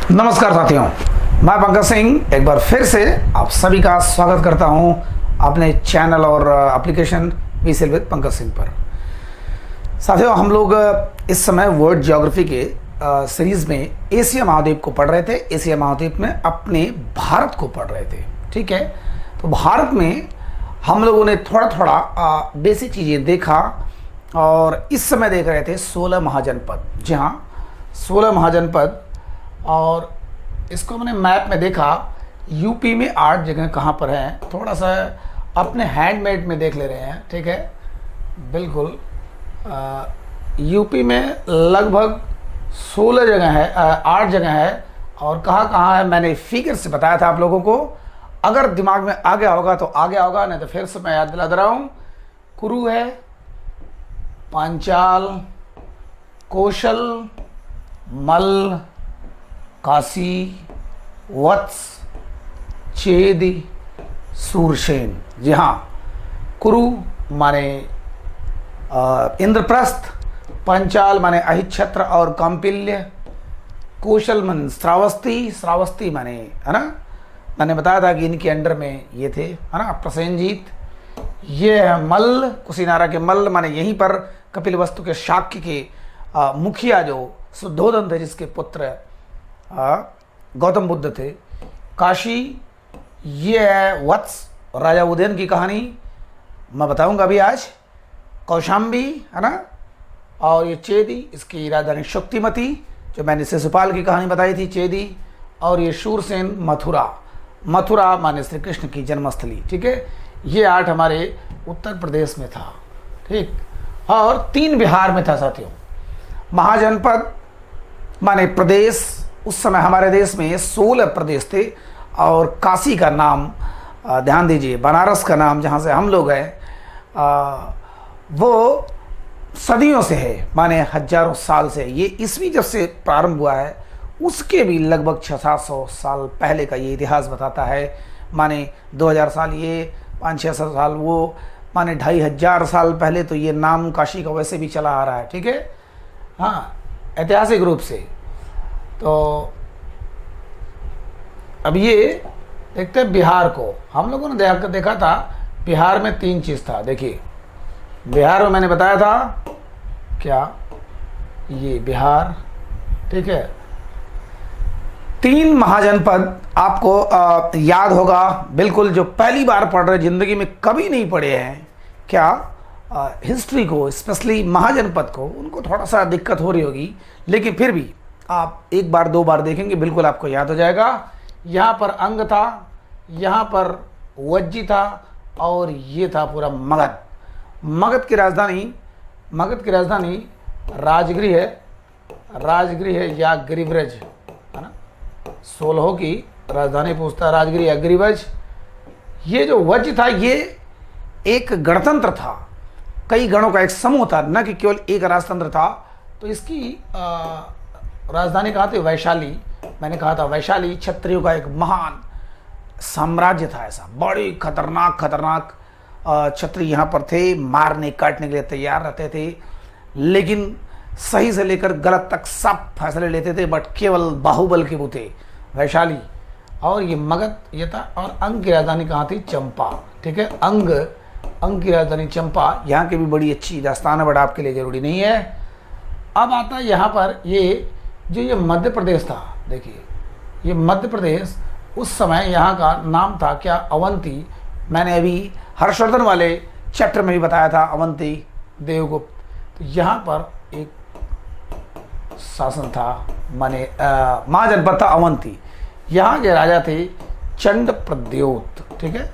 नमस्कार साथियों, मैं पंकज सिंह एक बार फिर से आप सभी का स्वागत करता हूं अपने चैनल और एप्लीकेशन वीसेल विद पंकज सिंह पर। साथियों, हम लोग इस समय वर्ल्ड ज्योग्राफी के सीरीज में एशिया महाद्वीप को पढ़ रहे थे। एशिया महाद्वीप में अपने भारत को पढ़ रहे थे। ठीक है, तो भारत में हम लोगों ने थोड़ा थोड़ा बेसिक चीज़ें देखा और इस समय देख रहे थे 16 महाजनपद। जी हाँ, 16 महाजनपद। और इसको मैंने मैप में देखा, यूपी में 8 जगह कहाँ पर हैं, थोड़ा सा अपने हैंडमेड में देख ले रहे हैं। ठीक है, बिल्कुल यूपी में लगभग 16 जगह है, 8 जगह है। और कहाँ है मैंने फिगर से बताया था आप लोगों को। अगर दिमाग में आ गया होगा तो आ गया होगा, नहीं तो फिर से मैं याद दिला दे रहा हूँ। कुरु है, पांचाल, कौशल, मल्ल, काशी, वत्स, चेदी, सूरसेन। जी हाँ, कुरु माने इंद्रप्रस्थ, पंचाल माने अहिच्छत्र और कौंपिल्य, कौशल मन श्रावस्ती माने, है ना, मैंने बताया था कि इनके अंडर में ये थे, है ना, प्रसेनजीत। ये है मल्ल, कुशीनारा के मल्ल माने यहीं पर कपिलवस्तु के शाक्य के मुखिया जो शुद्धोधन थे, जिसके पुत्र गौतम बुद्ध थे। काशी, ये है वत्स, राजा उदयन की कहानी मैं बताऊंगा अभी आज। कौशाम्बी, है ना, और ये चेदी, इसकी राजधानी शुक्तिमती, जो मैंने शिशुपाल की कहानी बताई थी, चेदी। और ये शूरसेन, मथुरा माने श्री कृष्ण की जन्मस्थली। ठीक है, ये 8 हमारे उत्तर प्रदेश में था। ठीक, और 3 बिहार में था साथियों। महाजनपद माने प्रदेश, उस समय हमारे देश में 16 प्रदेश थे। और काशी का नाम ध्यान दीजिए, बनारस का नाम जहाँ से हम लोग हैं वो सदियों से है, माने हजारों साल से। ये ईस्वी जब से प्रारंभ हुआ है उसके भी लगभग 600-700 साल पहले का ये इतिहास बताता है। माने 2000 साल ये, 500-600 साल वो, माने 2500 साल पहले तो ये नाम काशी का वैसे भी चला आ रहा है। ठीक है, हाँ, ऐतिहासिक रूप से। तो अब ये देखते हैं बिहार को। हम लोगों ने देखा था बिहार में 3 चीज़ था। देखिए, बिहार में मैंने बताया था क्या, ये बिहार। ठीक है, 3 महाजनपद आपको याद होगा बिल्कुल, जो पहली बार पढ़ रहे, ज़िंदगी में कभी नहीं पढ़े हैं क्या हिस्ट्री को, स्पेशली महाजनपद को, उनको थोड़ा सा दिक्कत हो रही होगी, लेकिन फिर भी आप 1 बार 2 बार देखेंगे बिल्कुल आपको याद हो जाएगा। यहाँ पर अंग था, यहाँ पर वज्जी था, और ये था पूरा मगध। मगध की राजधानी राजगृह है या गिरिव्रज, है ना। 16 की राजधानी पूछता है, राजगृह या गिरिव्रज। ये जो वज्ज था ये एक गणतंत्र था, कई गणों का एक समूह था, न कि केवल एक राजतंत्र था। तो इसकी राजधानी कहाँ थी? वैशाली। मैंने कहा था वैशाली क्षत्रियों का एक महान साम्राज्य था। ऐसा बड़ी खतरनाक क्षत्रिय यहाँ पर थे, मारने काटने के लिए तैयार रहते थे, लेकिन सही से लेकर गलत तक सब फैसले लेते थे, बट केवल बाहुबल के वो थे, वैशाली। और ये मगध ये था। और अंग की राजधानी कहाँ थी? चंपा। ठीक है, अंग की राजधानी चंपा। यहाँ की भी बड़ी अच्छी दास्तान है, बट आपके लिए जरूरी नहीं है। अब आता है यहाँ पर ये मध्य प्रदेश था। देखिए, ये मध्य प्रदेश उस समय यहाँ का नाम था क्या? अवंती। मैंने अभी हर्षवर्धन वाले चैप्टर में भी बताया था, अवंती, देवगुप्त। तो यहाँ पर एक शासन था, माने महाजनपद था अवंती। यहाँ के राजा थे चंड प्रद्योत। ठीक है,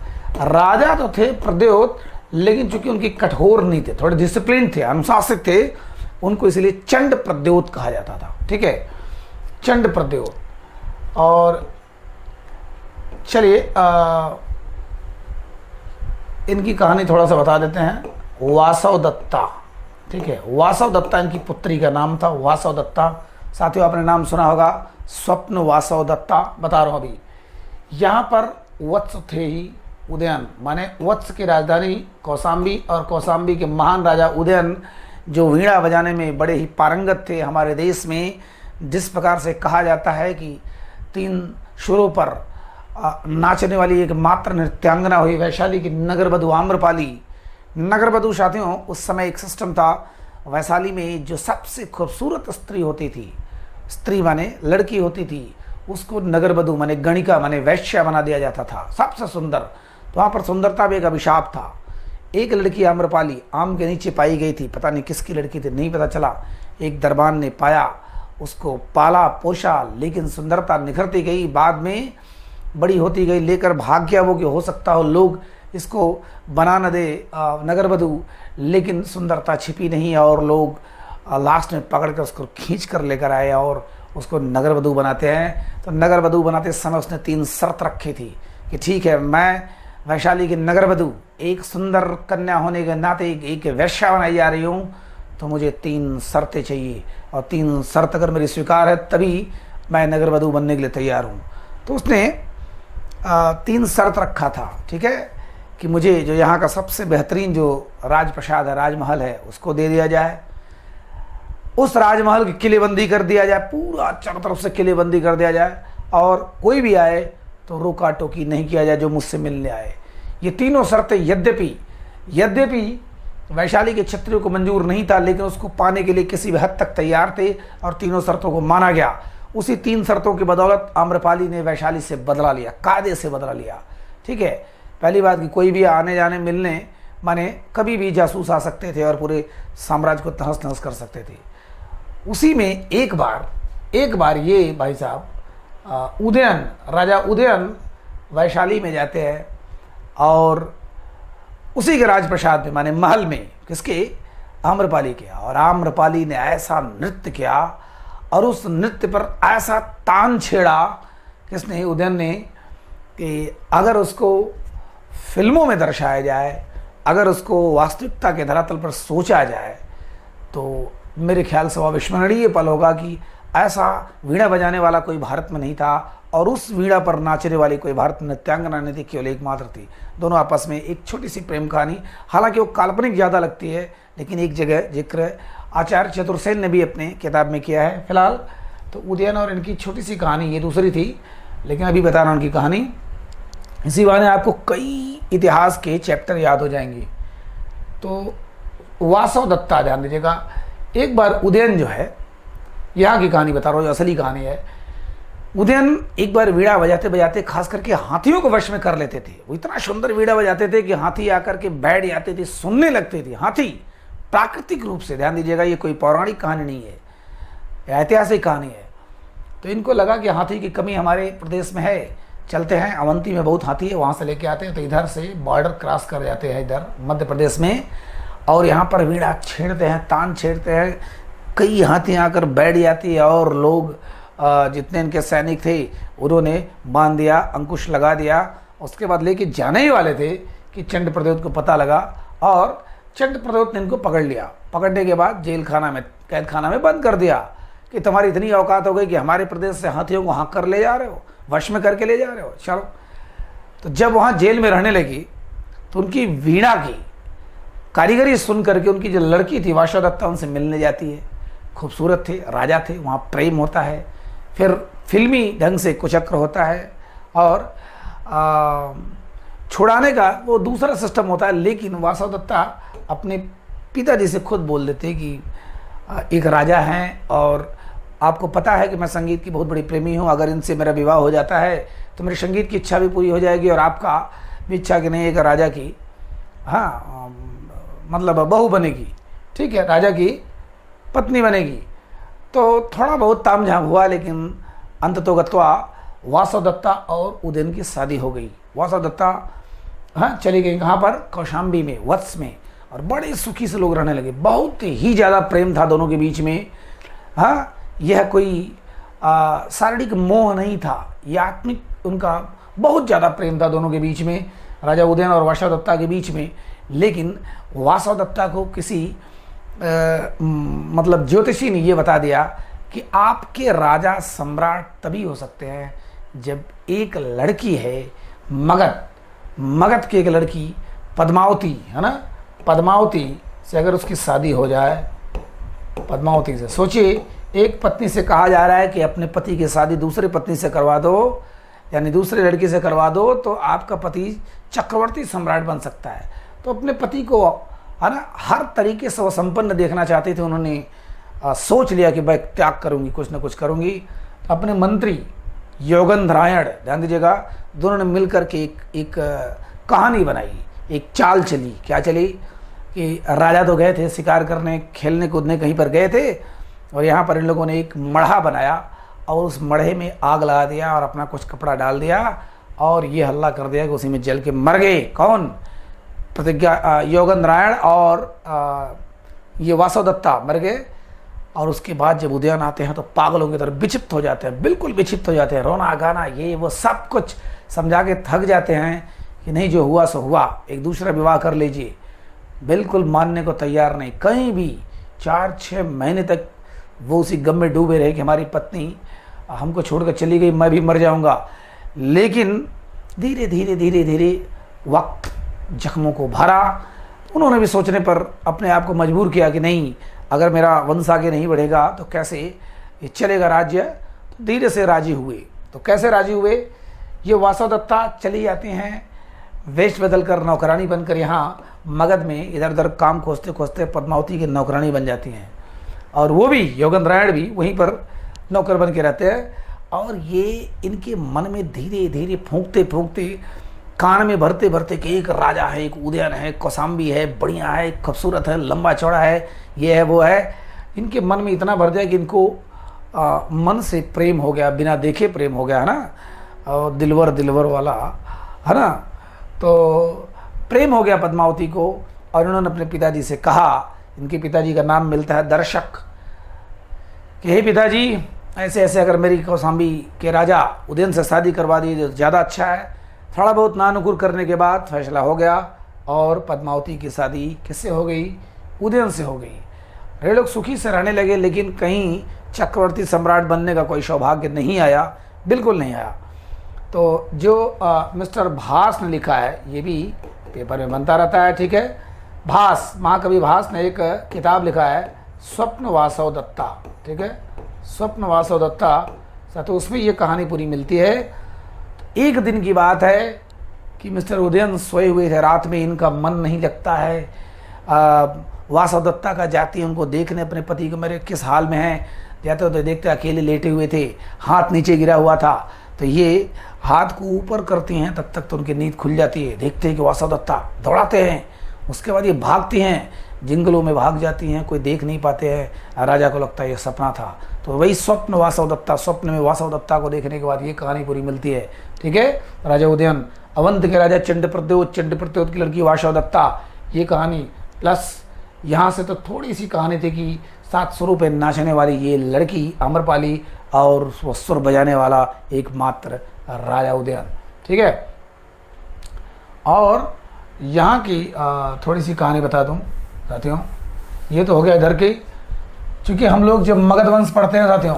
राजा तो थे प्रद्योत, लेकिन चूंकि उनकी कठोर नहीं थे, थोड़े डिसिप्लिन थे, अनुशासित थे, उनको इसलिए चंड प्रद्योत कहा जाता था। ठीक है, चंड प्रद्योत। और चलिए इनकी कहानी थोड़ा सा बता देते हैं। वासव दत्ता। ठीक है, वासव दत्ता इनकी पुत्री का नाम था, वासव दत्ता। साथियों, आपने नाम सुना होगा, स्वप्न वासव दत्ता। बता रहा हूँ अभी। यहाँ पर वत्स थे ही उदयन, माने वत्स की राजधानी कौशाम्बी, और कौशाम्बी के महान राजा उदयन जो वीणा बजाने में बड़े ही पारंगत थे हमारे देश में। जिस प्रकार से कहा जाता है कि 3 सुरों पर नाचने वाली एक मात्र नृत्यांगना हुई वैशाली की नगर वधू आम्रपाली। नगर वधू साथियों, उस समय एक सिस्टम था वैशाली में, जो सबसे खूबसूरत स्त्री होती थी, स्त्री माने लड़की होती थी, उसको नगर वधू माने गणिका माने वैश्या बना दिया जाता था, सबसे सुंदर। तो वहाँ पर सुंदरता भी एक अभिशाप था। एक लड़की आम्रपाली आम के नीचे पाई गई थी, पता नहीं किसकी लड़की थी, नहीं पता चला। एक दरबान ने पाया, उसको पाला पोषा, लेकिन सुंदरता निखरती गई, बाद में बड़ी होती गई, लेकर भाग गया वो कि हो सकता हो लोग इसको बना न दे नगर वधू, लेकिन सुंदरता छिपी नहीं और लोग लास्ट में पकड़ कर उसको खींच कर लेकर आए और उसको नगर वधू बनाते हैं। तो नगर वधू बनाते समय उसने 3 शर्त रखी थी कि ठीक है, मैं वैशाली की नगर वधू एक सुंदर कन्या होने के नाते एक वैश्या बनाई जा रही हूँ, तो मुझे 3 शर्तें चाहिए और 3 शर्त अगर मेरी स्वीकार है तभी मैं नगर वधू बनने के लिए तैयार हूँ। तो उसने 3 शर्त रखा था, ठीक है, कि मुझे जो यहाँ का सबसे बेहतरीन जो राजप्रसाद है, राजमहल है, उसको दे दिया जाए, उस राजमहल की किलेबंदी कर दिया जाए, पूरा चारों तरफ से किलेबंदी कर दिया जाए, और कोई भी आए तो रोका टोकी नहीं किया जाए जो मुझसे मिलने आए। ये तीनों शर्तें यद्यपि वैशाली के क्षत्रियों को मंजूर नहीं था, लेकिन उसको पाने के लिए किसी भी हद तक तैयार थे और तीनों शर्तों को माना गया। उसी 3 शर्तों की बदौलत आम्रपाली ने वैशाली से बदला लिया, कायदे से बदला लिया। ठीक है, पहली बात कि कोई भी आने जाने मिलने माने कभी भी जासूस आ सकते थे और पूरे साम्राज्य को तहस नहस कर सकते थे। उसी में एक बार ये भाई साहब राजा उदयन वैशाली में जाते हैं और उसी के राजप्रसाद में माने महल में, किसके, आम्रपाली के, और आम्रपाली ने ऐसा नृत्य किया और उस नृत्य पर ऐसा तान छेड़ा किसने, उदयन ने, कि अगर उसको फिल्मों में दर्शाया जाए, अगर उसको वास्तविकता के धरातल पर सोचा जाए, तो मेरे ख्याल से अविस्मरणीय पल होगा कि ऐसा वीणा बजाने वाला कोई भारत में नहीं था और उस वीणा पर नाचने वाली कोई भारत नृत्यांगना नहीं थी, केवल एकमात्र थी। दोनों आपस में एक छोटी सी प्रेम कहानी, हालांकि वो काल्पनिक ज़्यादा लगती है, लेकिन एक जगह जिक्र आचार्य चतुर्सेन ने भी अपने किताब में किया है। फिलहाल तो उदयन और इनकी छोटी सी कहानी ये दूसरी थी, लेकिन अभी बता रहा हूँ उनकी कहानी। इसी बहाने आपको कई इतिहास के चैप्टर याद हो जाएंगे। तो वासव दत्ता, ध्यान दीजिएगा, एक बार उदयन जो है, यहाँ की कहानी बता रहा हूँ, जो असली कहानी है। उदयन एक बार वीणा बजाते बजाते खास करके हाथियों को वश में कर लेते थे। वो इतना सुंदर वीणा बजाते थे कि हाथी आकर के बैठ जाते थे, सुनने लगते थे। हाथी प्राकृतिक रूप से, ध्यान दीजिएगा, ये कोई पौराणिक कहानी नहीं है, ऐतिहासिक कहानी है। तो इनको लगा कि हाथी की कमी हमारे प्रदेश में है, चलते हैं, अवंती में बहुत हाथी है, वहाँ से लेके आते हैं। तो इधर से बॉर्डर क्रॉस कर जाते हैं इधर मध्य प्रदेश में, और यहाँ पर वीणा छेड़ते हैं, तान छेड़ते हैं। कई हाथी आकर बैठ जाती है और लोग जितने इनके सैनिक थे उन्होंने बांध दिया, अंकुश लगा दिया। उसके बाद लेके जाने ही वाले थे कि चंड प्रद्योत को पता लगा और चंड प्रद्योत ने इनको पकड़ लिया। पकड़ने के बाद जेल खाना में, कैद खाना में बंद कर दिया कि तुम्हारी इतनी औकात हो गई कि हमारे प्रदेश से हाथियों को हाँक कर ले जा रहे हो, वश में करके ले जा रहे हो, चलो। तो जब वहाँ जेल में रहने लगी तो उनकी वीणा की कारीगरी सुन करके उनकी जो लड़की थी वासव दत्ता उनसे मिलने जाती है। खूबसूरत थे, राजा थे, वहाँ प्रेम होता है, फिर फिल्मी ढंग से कुचक्र होता है और छुड़ाने का वो दूसरा सिस्टम होता है। लेकिन वासव दत्ता अपने पिताजी से खुद बोल देते कि एक राजा हैं और आपको पता है कि मैं संगीत की बहुत बड़ी प्रेमी हूँ, अगर इनसे मेरा विवाह हो जाता है तो मेरी संगीत की इच्छा भी पूरी हो जाएगी और आपका भी इच्छा कि नहीं एक राजा की, हाँ मतलब बहू बनेगी, ठीक है, राजा की पत्नी बनेगी। तो थोड़ा बहुत तामझाम हुआ, लेकिन अंततोगत्वा वासव दत्ता और उदयन की शादी हो गई। वासव दत्ता हाँ चली गई कहाँ पर, कौशाम्बी में, वत्स में, और बड़े सुखी से लोग रहने लगे। बहुत ही ज़्यादा प्रेम था दोनों के बीच में। हाँ, यह कोई शारीरिक मोह नहीं था, यह आत्मिक उनका बहुत ज़्यादा प्रेम था दोनों के बीच में, राजा उदयन और वासव दत्ता के बीच में। लेकिन वासव दत्ता को किसी मतलब ज्योतिषी ने ये बता दिया कि आपके राजा सम्राट तभी हो सकते हैं जब एक लड़की है मगध की एक लड़की पद्मावती, है ना, पद्मावती से अगर उसकी शादी हो जाए। पद्मावती से सोचिए एक पत्नी से कहा जा रहा है कि अपने पति की शादी दूसरे पत्नी से करवा दो, यानी दूसरे लड़की से करवा दो, तो आपका पति चक्रवर्ती सम्राट बन सकता है। तो अपने पति को, है ना, हर तरीके से वो संपन्न देखना चाहते थे। उन्होंने सोच लिया कि भाई त्याग करूंगी, कुछ ना कुछ करूंगी। तो अपने मंत्री योगेंद्रायण, ध्यान दीजिएगा, दोनों ने मिलकर के एक कहानी बनाई, एक चाल चली। क्या चली कि राजा तो गए थे शिकार करने, खेलने कूदने कहीं पर गए थे, और यहाँ पर इन लोगों ने एक मढ़ा बनाया और उस मढ़े में आग लगा दिया और अपना कुछ कपड़ा डाल दिया और ये हल्ला कर दिया कि उसी में जल के मर गए। कौन? प्रतिज्ञा योगेंद्रायण और ये वासवदत्ता मर गए। और उसके बाद जब उदयन आते हैं तो पागलों की तरह विक्षिप्त हो जाते हैं, बिल्कुल विक्षिप्त हो जाते हैं, रोना गाना ये वो सब कुछ समझा के थक जाते हैं कि नहीं, जो हुआ सो हुआ, एक दूसरा विवाह कर लीजिए। बिल्कुल मानने को तैयार नहीं। कहीं भी 4-6 महीने तक वो उसी गम में डूबे रहे कि हमारी पत्नी हमको छोड़कर चली गई, मैं भी मर जाऊंगा। लेकिन धीरे धीरे धीरे धीरे वक्त जख्मों को भरा। उन्होंने भी सोचने पर अपने आप को मजबूर किया कि नहीं, अगर मेरा वंश आगे नहीं बढ़ेगा तो कैसे ये चलेगा राज्य। तो धीरे से राजी हुए। तो कैसे राजी हुए? ये वासवदत्ता चली जाती हैं वेश बदल कर नौकरानी बनकर यहाँ मगध में इधर उधर काम खोजते खोजते पद्मावती की नौकरानी बन जाती हैं। और वो भी योगेंद्रायण भी वहीं पर नौकर बन के रहते हैं। और ये इनके मन में धीरे धीरे फूंकते फूंकते, कान में भरते भरते कि एक राजा है, एक उदयन है, कौशाम्बी है, बढ़िया है, खूबसूरत है, लंबा चौड़ा है, ये है वो है, इनके मन में इतना भर जाए कि इनको मन से प्रेम हो गया, बिना देखे प्रेम हो गया, है ना, और दिलवर दिलवर वाला, है ना। तो प्रेम हो गया पद्मावती को। और उन्होंने अपने पिताजी से कहा, इनके पिताजी का नाम मिलता है दर्शक, कि हे पिताजी, ऐसे ऐसे अगर मेरी कौशाम्बी के राजा उदयन से शादी करवा दी तो ज़्यादा अच्छा है। थोड़ा बहुत नानुकुर करने के बाद फैसला हो गया और पद्मावती की शादी किससे हो गई? उदयन से हो गई। वे लोग सुखी से रहने लगे, लेकिन कहीं चक्रवर्ती सम्राट बनने का कोई सौभाग्य नहीं आया, बिल्कुल नहीं आया। तो जो मिस्टर भास ने लिखा है, ये भी पेपर में बनता रहता है, ठीक है। भास, महाकवि भास ने एक किताब लिखा है स्वप्न वासवदत्ता, ठीक है, स्वप्न वासवदत्ता। तो उसमें ये कहानी पूरी मिलती है। एक दिन की बात है कि मिस्टर उदयन सोए हुए थे, रात में इनका मन नहीं लगता है। वासवदत्ता का जाती उनको देखने अपने पति को, मेरे किस हाल में हैं। जाते होते देखते अकेले लेटे हुए थे, हाथ नीचे गिरा हुआ था। तो ये हाथ को ऊपर करती हैं, तब तक तो उनकी नींद खुल जाती है। देखते हैं कि वासवदत्ता दौड़ाते हैं। उसके बाद ये भागती हैं, जंगलों में भाग जाती हैं, कोई देख नहीं पाते हैं। राजा को लगता है ये सपना था। तो वही स्वप्न वासवदत्ता, स्वप्न में वासवदत्ता को देखने के बाद ये कहानी पूरी मिलती है, ठीक है। राजा उदयन, अवंत के राजा चंडप्रद्योत, चंडप्रद्योत की लड़की वासवदत्ता, ये कहानी, प्लस यहाँ से तो थोड़ी सी कहानी थी कि 7 सुरों पे नाचने वाली ये लड़की आम्रपाली और वो सुर बजाने वाला एकमात्र राजा उदयन, ठीक है। और यहाँ की थोड़ी सी कहानी बता दूँ साथियों। ये तो हो गया इधर की, चूँकि हम लोग जब मगध वंश पढ़ते हैं साथियों,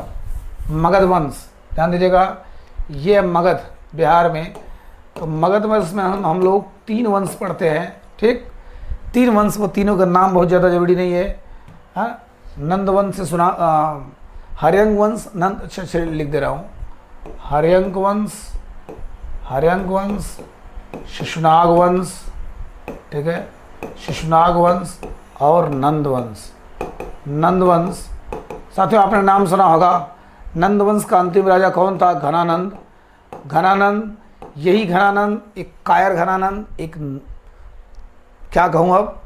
मगध वंश, ध्यान दीजिएगा, ये मगध बिहार में। तो मगध वंश में हम लोग 3 वंश पढ़ते हैं, ठीक। 3 वंश, वो तीनों का नाम बहुत ज़्यादा जरूरी नहीं है। हाँ, नंद वंश से सुना, हर्यंक वंश, नंद, अच्छा लिख दे रहा हूँ, हर्यंक वंश, हर्यंक वंश, शिशुनाग वंश, ठीक है, शिशुनाग वंश और नंद वंश। नंद वंश साथियों आपने नाम सुना होगा। नंद वंश का अंतिम राजा कौन था? घनानंद। घनानंद, यही घनानंद, एक कायर घनानंद, एक क्या कहूँ अब,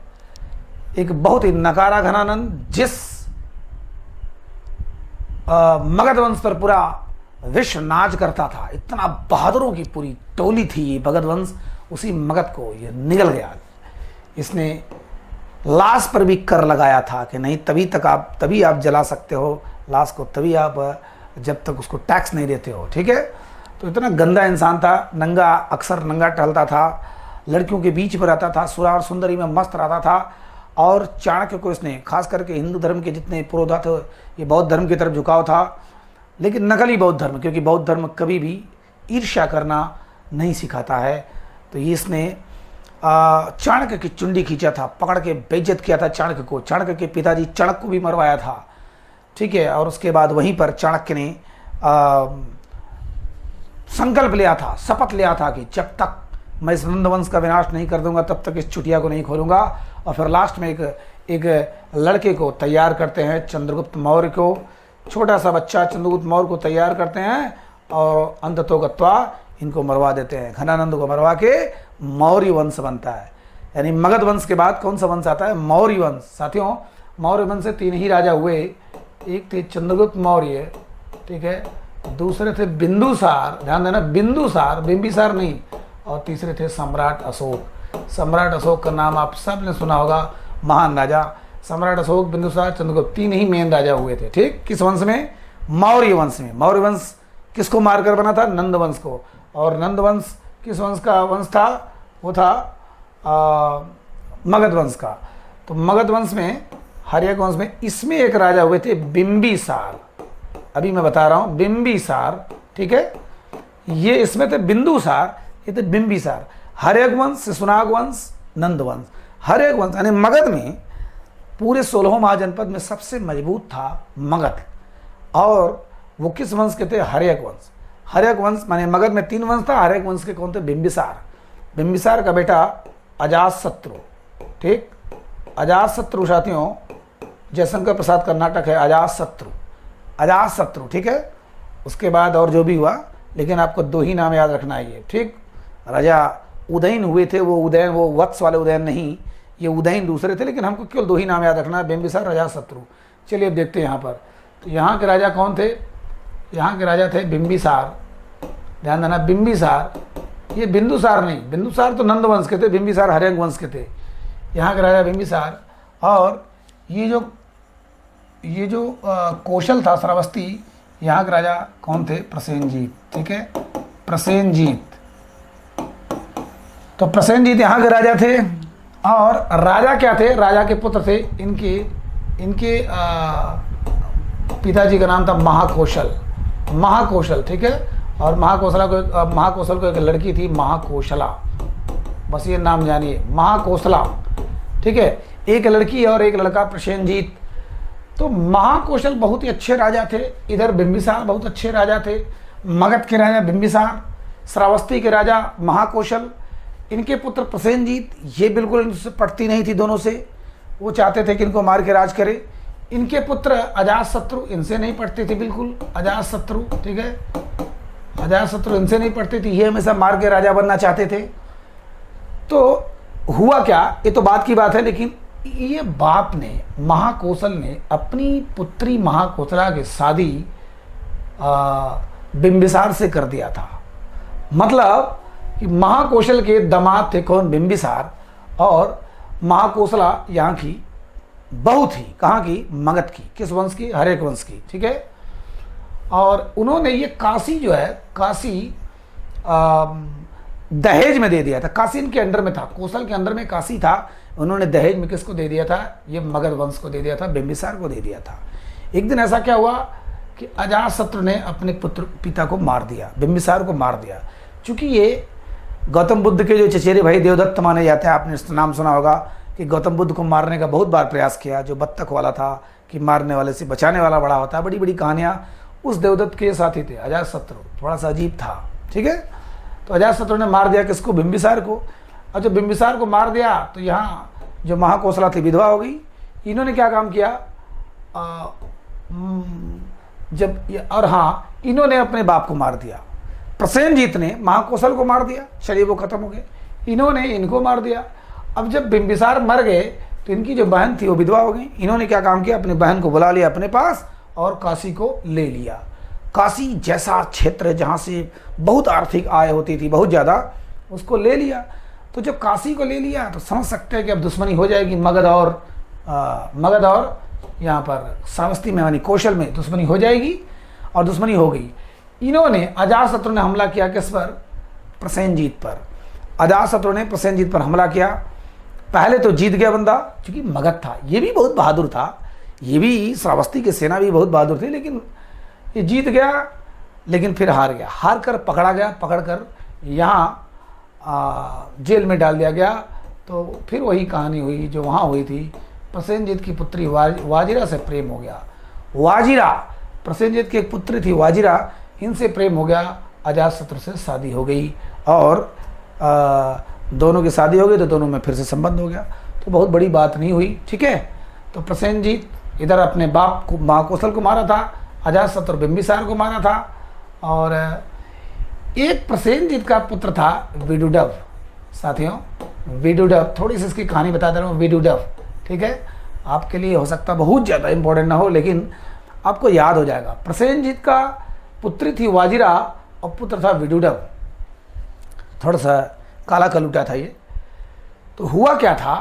एक बहुत ही नकारा घनानंद, जिस मगध वंश पर पूरा विश्व नाच करता था। इतना बहादुरों की पूरी टोली थी ये मगध वंश। उसी मगध को ये निगल गया। इसने लाश पर भी कर लगाया था कि नहीं, तभी आप जला सकते हो लाश को, तभी आप जब तक उसको टैक्स नहीं देते हो, ठीक है। तो इतना गंदा इंसान था, नंगा, अक्सर नंगा टहलता था, लड़कियों के बीच में रहता था, सुरार सुंदरी में मस्त रहता था। और चाणक्य को इसने, खास करके हिंदू धर्म के जितने पुरोधा थे, ये बौद्ध धर्म की तरफ झुकाव था, लेकिन नकली बौद्ध धर्म, क्योंकि बौद्ध धर्म कभी भी ईर्ष्या करना नहीं सिखाता है। तो ये इसने चाणक्य की चुंडी खींचा था, पकड़ के बेइज्जत किया था चाणक्य को। चाणक्य के पिताजी चाणक्य को भी मरवाया था। ठीक है। और उसके बाद वहीं पर चाणक्य ने संकल्प लिया था, शपथ लिया था कि जब तक मैं इस नंद वंश का विनाश नहीं कर दूंगा तब तक इस चुटिया को नहीं खोलूंगा। और फिर लास्ट में एक लड़के को तैयार करते हैं, चंद्रगुप्त मौर्य को, छोटा सा बच्चा चंद्रगुप्त मौर्य को तैयार करते हैं और अंततोगत्वा इनको मरवा देते हैं। घनानंद को मरवा के मौर्य वंश बनता है। यानी मगध वंश के बाद कौन सा वंश आता है? मौर्य वंश। साथियों, मौर्य वंश से 3 ही राजा हुए। एक थे चंद्रगुप्त मौर्य, ठीक है, दूसरे थे बिंदुसार, ध्यान देना, बिंदुसार, बिंबिसार नहीं, और तीसरे थे सम्राट अशोक। सम्राट अशोक का नाम आप सब ने सुना होगा, महान राजा। सम्राट अशोक, बिंदुसार, चंद्रगुप्त, 3 ही मेन राजा हुए थे। ठीक, किस वंश में? मौर्य वंश में। मौर्य वंश किसको मारकर बना था? नंद वंश को। और नंद वंश किस वंश का वंश था? वो था मगध वंश का। तो मगध वंश में, हर्यक वंश में, इसमें एक राजा हुए थे बिंबिसार। अभी मैं बता रहा हूं, बिंबिसार, ठीक है। ये इसमें थे बिंदुसार, ये थे बिंबिसार। हर्यक वंश, शिशुनाग वंश, नंद वंश। हर्यक वंश यानी मगध में पूरे 16 महाजनपद में सबसे मजबूत था मगध। और वो किस वंश के थे? हर्यक वंश। हर्यक वंश माने मगध में 3 वंश था। हर्यक वंश के कौन थे? बिंबिसार। बिंबिसार का बेटा अजातशत्रु, ठीक, अजातशत्रु। साथियों, जयशंकर प्रसाद का नाटक है अजातशत्रु, अजातशत्रु, ठीक है। उसके बाद और जो भी हुआ, लेकिन आपको 2 ही नाम याद रखना है ये, ठीक। राजा उदयन हुए थे, वो उदयन, वो वत्स वाले उदयन नहीं, ये उदयन दूसरे थे, लेकिन हमको केवल 2 ही नाम याद रखना है, बिंबिसार, अजातशत्रु। चलिए अब देखते हैं यहाँ पर। तो यहाँ के राजा कौन थे? यहाँ के राजा थे बिंबिसार, ध्यान देना, बिंबिसार। ये बिंदुसार नहीं, बिंदुसार तो नंद वंश के थे, बिंबिसार हर्यक वंश के थे। यहाँ के राजा बिंबिसार। और ये जो कौशल था, श्रावस्ती, यहाँ के राजा कौन थे? प्रसेनजीत, ठीक है, प्रसेनजीत। तो प्रसेनजीत यहाँ के राजा थे। और राजा क्या थे? राजा के पुत्र थे, इनके पिताजी का नाम था महाकौशल, महाकौशल, ठीक है। और महाकौशल को एक लड़की थी, महाकौशला, बस ये नाम जानिए, महाकौशला, ठीक है। एक लड़की और एक लड़का प्रसेनजीत। तो महाकौशल बहुत ही अच्छे राजा थे, इधर बिंबिसार बहुत अच्छे राजा थे। मगध के राजा बिंबिसार, श्रावस्ती के राजा महाकौशल। इनके पुत्र प्रसेनजीत, ये बिल्कुल इनसे पटती नहीं थी दोनों से, वो चाहते थे कि इनको मार के राज करे। इनके पुत्र अजातशत्रु, इनसे नहीं पटते थे बिल्कुल, अजातशत्रु, ठीक है, अजातशत्रु इनसे नहीं पटती थी, ये हमेशा मार के राजा बनना चाहते थे। तो हुआ क्या, ये तो बात की बात है, लेकिन ये बाप ने, महाकौशल ने अपनी पुत्री महाकौशला की शादी बिंबिसार से कर दिया था। मतलब कि महाकौशल के दामाद थे कौन? बिंबिसार। और महाकौशला यहाँ की बहू थी, कहाँ की? मगध की। किस वंश की? हर्यक वंश की, ठीक है। और उन्होंने ये काशी जो है, काशी दहेज में दे दिया था। काशी इनके अंडर में था, कौशल के अंडर में काशी था। उन्होंने दहेज में किसको दे दिया था? ये मगध वंश को दे दिया था, बिंबिसार को दे दिया था। एक दिन ऐसा क्या हुआ कि अजातशत्रु ने अपने पिता को मार दिया, बिंबिसार को मार दिया। चूंकि ये गौतम बुद्ध के जो चचेरे भाई देवदत्त माने जाते हैं, आपने इसका नाम सुना होगा कि गौतम बुद्ध को मारने का बहुत बार प्रयास किया। जो बत्तख वाला था कि मारने वाले से बचाने वाला बड़ा होता है, बड़ी बड़ी कहानियाँ उस देवदत्त के साथ ही थे। अजातशत्रु थोड़ा सा अजीब था, ठीक है। तो अजातशत्रु ने मार दिया किसको? बिंबिसार को। और जब बिंबिसार को मार दिया तो यहाँ जो महाकौशला थी विधवा हो गई। इन्होंने क्या काम किया? और हाँ, इन्होंने अपने बाप को मार दिया। प्रसेनजीत ने महाकौशल को मार दिया, चलिए वो खत्म हो गए। इन्होंने इनको मार दिया। अब जब बिंबिसार मर गए तो इनकी जो बहन थी वो विधवा हो गई। इन्होंने क्या काम किया? अपनी बहन को बुला लिया अपने पास और काशी को ले लिया। काशी जैसा क्षेत्र जहाँ से बहुत आर्थिक आय होती थी बहुत ज़्यादा, उसको ले लिया। तो जब काशी को ले लिया तो समझ सकते हैं कि अब दुश्मनी हो जाएगी मगध और यहाँ पर श्रावस्ती में, यानी कौशल में दुश्मनी हो जाएगी। और दुश्मनी हो गई। इन्होंने, अजातशत्रु ने हमला किया किस पर? प्रसेनजीत पर। अजातशत्रु ने प्रसेनजीत पर हमला किया। पहले तो जीत गया बंदा, क्योंकि मगध था, ये भी बहुत बहादुर था, ये भी श्रावस्ती की सेना भी बहुत बहादुर थी, लेकिन ये जीत गया, लेकिन फिर हार गया। हार कर पकड़ा गया, पकड़कर यहाँ जेल में डाल दिया गया। तो फिर वही कहानी हुई जो वहाँ हुई थी। प्रसेनजीत की पुत्री वाजिरा से प्रेम हो गया। वाजिरा, प्रसेनजीत की एक पुत्री थी वाजिरा, इनसे प्रेम हो गया, अजातशत्रु से शादी हो गई और दोनों की शादी हो गई तो दोनों में फिर से संबंध हो गया, तो बहुत बड़ी बात नहीं हुई। ठीक है, तो प्रसेनजीत इधर अपने बाप को महाकौशल को मारा था, अजातशत्रु बिंबिसार को मारा था, और एक प्रसेनजीत का पुत्र था विदुडव। साथियों, विदुडव, थोड़ी सी इसकी कहानी बता दे रहा हूँ। विदुडव, ठीक है, आपके लिए हो सकता है बहुत ज़्यादा इंपॉर्टेंट ना हो, लेकिन आपको याद हो जाएगा। प्रसेनजीत का पुत्री थी वाजिरा और पुत्र था विदुडव। थोड़ा सा काला कलूटा था ये। तो हुआ क्या था,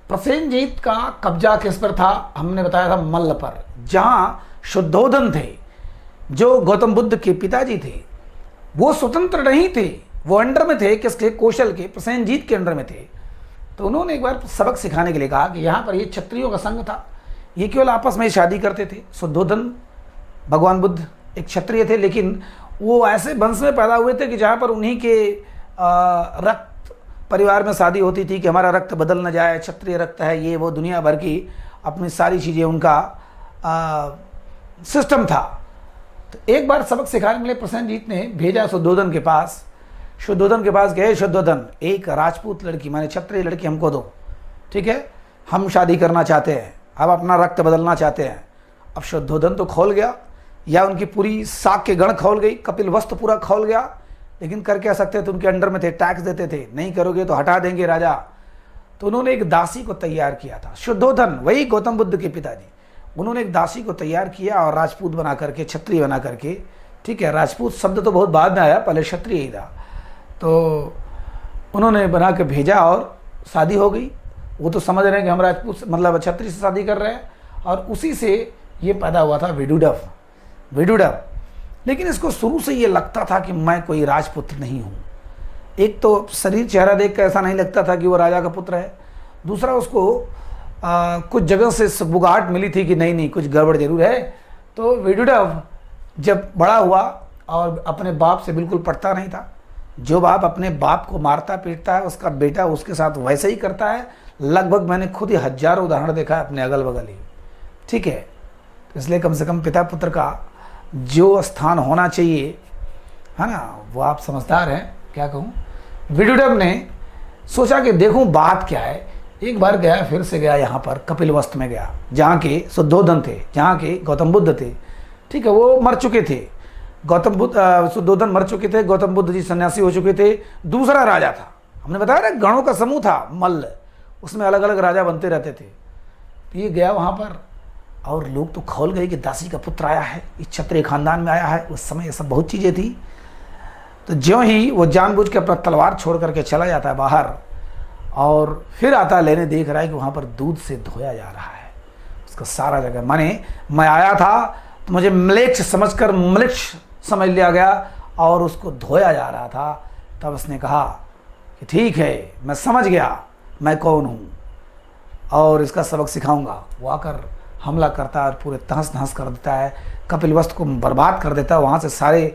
प्रसेनजीत का कब्जा किस पर था, हमने बताया था मल्ल पर, जहाँ शुद्धोधन थे जो गौतम बुद्ध के पिताजी थे, वो स्वतंत्र नहीं थे, वो अंडर में थे, किसके, कौशल के, प्रसेनजीत के अंडर में थे। तो उन्होंने एक बार सबक सिखाने के लिए कहा कि यहाँ पर ये क्षत्रियों का संघ था, ये केवल आपस में शादी करते थे। शुद्धोधन, भगवान बुद्ध एक क्षत्रिय थे, लेकिन वो ऐसे वंश में पैदा हुए थे कि जहाँ पर उन्हीं के रक्त परिवार में शादी होती थी कि हमारा रक्त बदल न जाए, क्षत्रिय रक्त है, ये वो दुनिया भर की अपनी सारी चीज़ें उनका सिस्टम था। तो एक बार सबक सिखाने के लिए प्रसेनजीत ने भेजा शुद्धोधन के पास। शुद्धोधन के पास गए, शुद्धोधन एक राजपूत लड़की माने क्षत्रिय लड़की हमको दो, ठीक है, हम शादी करना चाहते हैं, अब अपना रक्त बदलना चाहते हैं। अब शुद्धोधन तो खोल गया, या उनकी पूरी साख के गण खोल गई, कपिल वस्तु पूरा खोल गया, लेकिन कर क्या सकते थे, उनके अंडर में थे, टैक्स देते थे, नहीं करोगे तो हटा देंगे राजा। तो उन्होंने एक दासी को तैयार किया था, शुद्धोधन वही गौतम बुद्ध के पिताजी, उन्होंने एक दासी को तैयार किया और राजपूत बना करके, क्षत्रिय बना करके, ठीक है, राजपूत शब्द तो बहुत बाद में आया, पहले क्षत्रिय ही था, तो उन्होंने बना के भेजा और शादी हो गई। वो तो समझ रहे हैं कि हम राजपूत मतलब क्षत्रिय से शादी कर रहे हैं, और उसी से ये पैदा हुआ था विदुडव। विदुडव, लेकिन इसको शुरू से ये लगता था कि मैं कोई राजपुत्र नहीं हूँ। एक तो शरीर चेहरा देख कर ऐसा नहीं लगता था कि वो राजा का पुत्र है, दूसरा उसको कुछ जगह से सबुगाहट मिली थी कि नहीं कुछ गड़बड़ जरूर है। तो विदुडव जब बड़ा हुआ और अपने बाप से बिल्कुल पटता नहीं था, जो बाप अपने बाप को मारता पीटता है उसका बेटा उसके साथ वैसे ही करता है। लगभग मैंने खुद ही हजारों उदाहरण देखा है अपने अगल बगल ही, ठीक है। इसलिए कम से कम पिता पुत्र का जो स्थान होना चाहिए, है ना, वो आप समझदार हैं, क्या कहूँ। विदुडव ने सोचा कि देखूं बात क्या है। एक बार गया, फिर से गया यहाँ पर कपिलवस्तु में गया, जहाँ के शुद्धोधन थे, जहाँ के गौतम बुद्ध थे, ठीक है, वो मर चुके थे। गौतम बुद्ध शुद्धोधन मर चुके थे, गौतम बुद्ध जी सन्यासी हो चुके थे। दूसरा राजा था, हमने बताया ना गणों का समूह था मल्ल, उसमें अलग अलग राजा बनते रहते थे। ये गया वहाँ पर और लोग तो खौल गए कि दासी का पुत्र आया है, इस क्षत्रिय खानदान में आया है। उस समय ये सब बहुत चीज़ें थी। तो ज्यों ही वो जानबूझ के अपना तलवार छोड़ करके चला जाता है बाहर, और फिर आता लेने, देख रहा है कि वहाँ पर दूध से धोया जा रहा है उसका सारा जगह। माने मैं आया था तो मुझे म्लेच्छ समझकर म्लेच्छ समझ लिया गया और उसको धोया जा रहा था। तब उसने कहा कि ठीक है, मैं समझ गया मैं कौन हूँ और इसका सबक सिखाऊंगा। वो आकर हमला करता है और पूरे तहस नहस कर देता है, कपिलवस्तु को बर्बाद कर देता है। वहाँ से सारे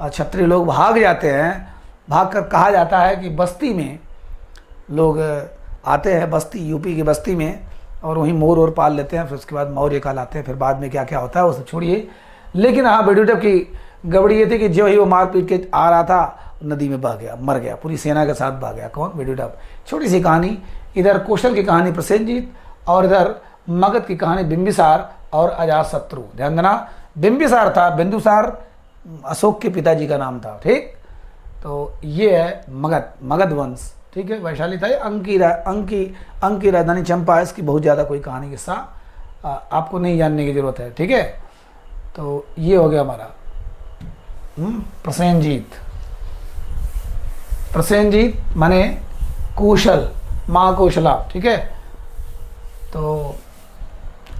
क्षत्रिय लोग भाग जाते हैं। भागकर कहा जाता है कि बस्ती में लोग आते हैं, बस्ती यूपी की बस्ती में, और वहीं मोर और पाल लेते हैं। फिर उसके बाद मौर्य काल आते हैं, फिर बाद में क्या क्या होता है वो सब छोड़िए। लेकिन हाँ, विदुडव की गड़बड़ी ये थी कि जो ही वो मार पीट के आ रहा था नदी में बह गया, मर गया, पूरी सेना के साथ भाग गया। कौन? विदुडव। छोटी सी कहानी, इधर कौशल की कहानी प्रसेनजीत, और इधर मगध की कहानी बिंबिसार और अजातशत्रु। ध्यान देना, बिंबिसार था, बिंदुसार अशोक के पिताजी का नाम था, ठीक। तो ये है मगध, मगध वंश, ठीक है। वैशाली था, अंकी राजधानी चंपा। इसकी बहुत ज़्यादा कोई कहानी किस्सा आपको नहीं जानने की जरूरत है, ठीक है। तो ये हो गया हमारा प्रसेनजीत। प्रसेनजीत माने कौशल, महाकौशला, ठीक है। तो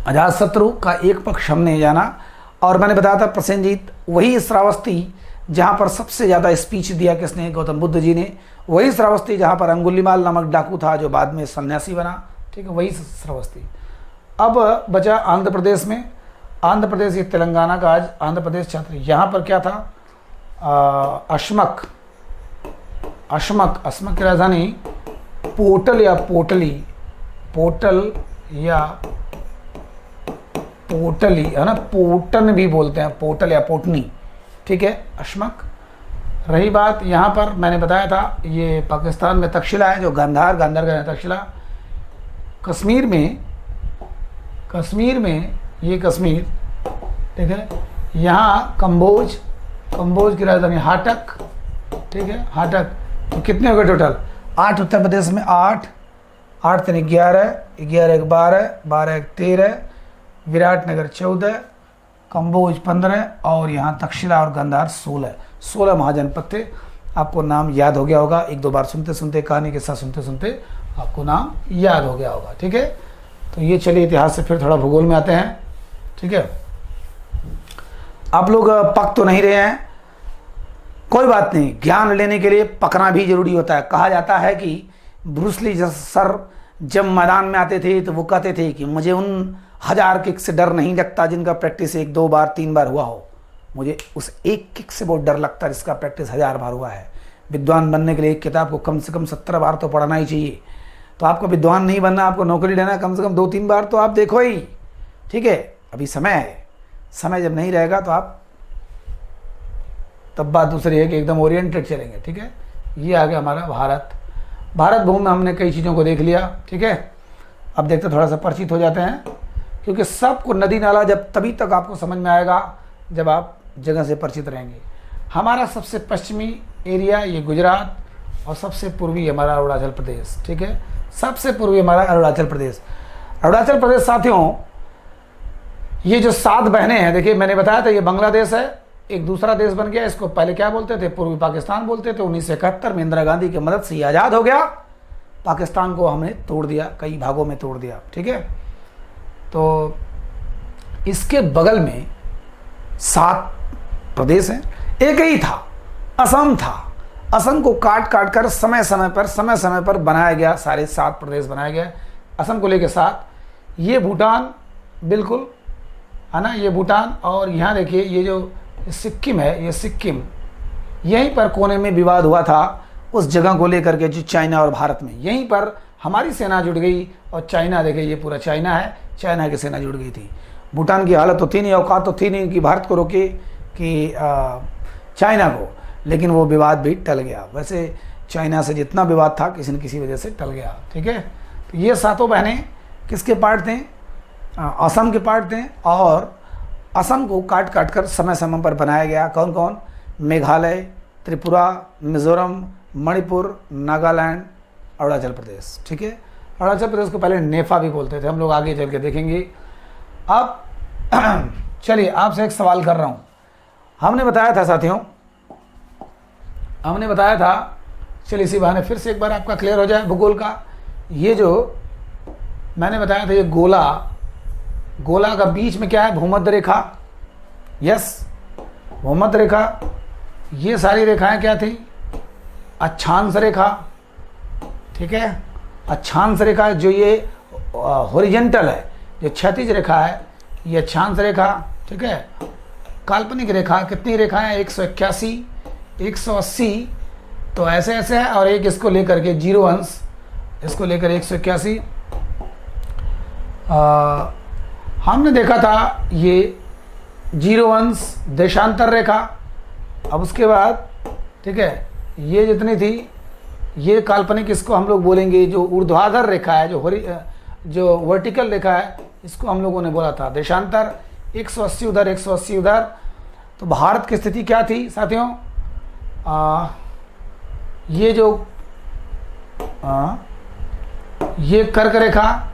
अजातशत्रु का एक पक्ष हमने जाना, और मैंने बताया था प्रसेनजीत वही श्रावस्ती जहाँ पर सबसे ज़्यादा स्पीच दिया किसने? गौतम बुद्ध जी ने। वही श्रावस्ती जहाँ पर अंगुलीमाल नामक डाकू था जो बाद में सन्यासी बना, ठीक है, वही श्रावस्ती। अब बचा आंध्र प्रदेश में। आंध्र प्रदेश, ये तेलंगाना का आज आंध्र प्रदेश छात्र। यहाँ पर क्या था? अश्मक की राजधानी पोटल या पोटली, पोटल या पोटली है ना, पोटन भी बोलते हैं, पोटल या पोटनी, ठीक है, अश्मक। रही बात यहाँ पर मैंने बताया था ये पाकिस्तान में तक्षशिला है, जो गांधार का तक्षशिला। कश्मीर में ये कश्मीर, ठीक है, यहाँ कंबोज की राजधानी हाटक, ठीक है, हाटक। तो कितने हो गए टोटल? 8 उत्तर प्रदेश में, 8 3 11, 11 1 12, 12 1 13, विराटनगर 14, कंबोज 15 और यहाँ तक्षशिला और गांधार 16 महाजनपद थे। आपको नाम याद हो गया होगा, 1-2 बार सुनते सुनते, कहानी के साथ सुनते सुनते आपको नाम याद हो गया होगा, ठीक है। तो ये चलिए इतिहास से फिर थोड़ा भूगोल में आते हैं, ठीक है। आप लोग पक तो नहीं रहे हैं, कोई बात नहीं, ज्ञान लेने के लिए पकना भी जरूरी होता है। कहा जाता है कि ब्रूस ली सर जब मैदान में आते थे तो वो कहते थे कि मुझे उन 1000 किक से डर नहीं लगता जिनका प्रैक्टिस 1-2 बार 3 बार हुआ हो, मुझे उस एक किक से बहुत डर लगता है जिसका प्रैक्टिस 1000 बार हुआ है। विद्वान बनने के लिए एक किताब को कम से कम 17 बार तो पढ़ना ही चाहिए। तो आपको विद्वान नहीं बनना, आपको नौकरी लेना, कम से कम 2-3 बार तो आप देखो ही, ठीक है। अभी समय है, समय जब नहीं रहेगा तो आप, तब बात दूसरी है कि एकदम ओरिएंटेड चलेंगे, ठीक है। ये आ गया हमारा भारत भूमि में हमने कई चीज़ों को देख लिया, ठीक है। अब देखते थोड़ा सा परिचित हो जाते हैं, क्योंकि सबको नदी नाला जब तभी तक आपको समझ में आएगा जब आप जगह से परिचित रहेंगे। हमारा सबसे पश्चिमी एरिया ये गुजरात और सबसे पूर्वी हमारा अरुणाचल प्रदेश, ठीक है। सबसे पूर्वी हमारा अरुणाचल प्रदेश साथियों, ये जो 7 बहनें हैं, देखिए मैंने बताया था ये बांग्लादेश है, एक दूसरा देश बन गया। इसको पहले क्या बोलते थे? पूर्वी पाकिस्तान बोलते थे। 1971 में इंदिरा गांधी की मदद से ये आज़ाद हो गया। पाकिस्तान को हमने तोड़ दिया, कई भागों में तोड़ दिया, ठीक है। तो इसके बगल में 7 प्रदेश हैं, एक ही था, असम था। असम को काट कर समय समय पर बनाया गया, सारे 7 प्रदेश बनाया गया असम को लेकर 7। ये भूटान, बिल्कुल है ना, ये भूटान। और यहाँ देखिए ये जो सिक्किम है, ये सिक्किम, यहीं पर कोने में विवाद हुआ था उस जगह को लेकर के, जो चाइना और भारत में। यहीं पर हमारी सेना जुट गई और चाइना, देखिए ये पूरा चाइना है, चाइना की सेना जुट गई थी। भूटान की हालत तो थी नहीं, औकात तो थी नहीं कि भारत को रोके कि चाइना को, लेकिन वो विवाद भी टल गया। वैसे चाइना से जितना विवाद था किसी न किसी वजह से टल गया, ठीक है। तो ये 7 बहनें किसके पार्ट थे? असम के पार्ट थे। और असम को काट कर समय पर बनाया गया। कौन कौन? मेघालय, त्रिपुरा, मिजोरम, मणिपुर, नागालैंड, अरुणाचल प्रदेश, ठीक है। अरुणाचल प्रदेश को पहले नेफा भी बोलते थे, हम लोग आगे चल के देखेंगे। अब चलिए आपसे एक सवाल कर रहा हूँ। हमने बताया था साथियों, हमने बताया था, चलिए इसी बहाने फिर से एक बार आपका क्लियर हो जाए भूगोल का। ये जो मैंने बताया था, ये गोला का बीच में क्या है? भूमध्य रेखा। यस, भूमध्य रेखा। ये सारी रेखाएं क्या थी? अक्षांश रेखा, ठीक है। अक्षांश रेखा जो ये हॉरिजॉन्टल है, जो क्षैतिज रेखा है, ये अक्षांश रेखा, ठीक है। काल्पनिक रेखा, कितनी रेखाएं? 181, 180, तो ऐसे ऐसे है। और एक इसको लेकर के 0 अंश, इसको लेकर 181। हमने देखा था ये 0 अंश देशांतर रेखा। अब उसके बाद, ठीक है, ये जितनी थी ये काल्पनिक, इसको हम लोग बोलेंगे जो ऊर्ध्वाधर रेखा है, जो वर्टिकल रेखा है, इसको हम लोगों ने बोला था देशांतर। 180 उधर, 180 उधर। तो भारत की स्थिति क्या थी साथियों? ये जो ये कर्क रेखा,